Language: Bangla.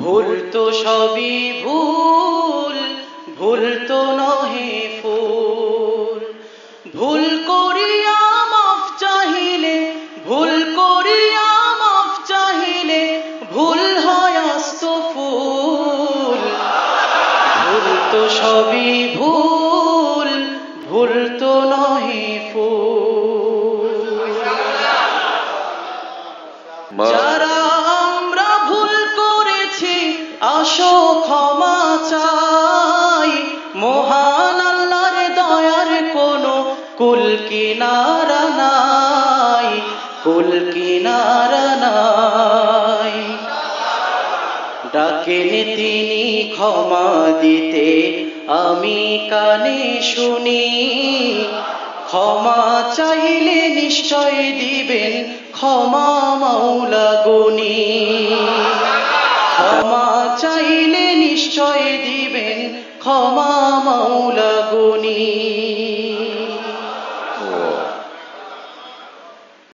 ভুল তো সবই ভুল, ভুল তো নহে ফুল। ভুল করিয়া মাফ চাহিলে, ভুল করিয়া মাফ চাহিলে, ভুল হয় আস্তফুল। ভুল তো সবই ভুল, ভুল তো নহে ফুল। যারা আমরা ভুল করেছি আসো ক্ষমা চাই, মহান আল্লাহর দয়ার কোনো কুল কিনারা নাই, কুল কিনারা নাই। ডাকেন তিনি ক্ষমা দিতে আমি কানে শুনি, ক্ষমা চাইলে নিশ্চয় দিবেন ক্ষমা মাওলা গুনি। ক্ষমা চাইলে নিশ্চয় দিবেন ক্ষমা মাওলা গুনি।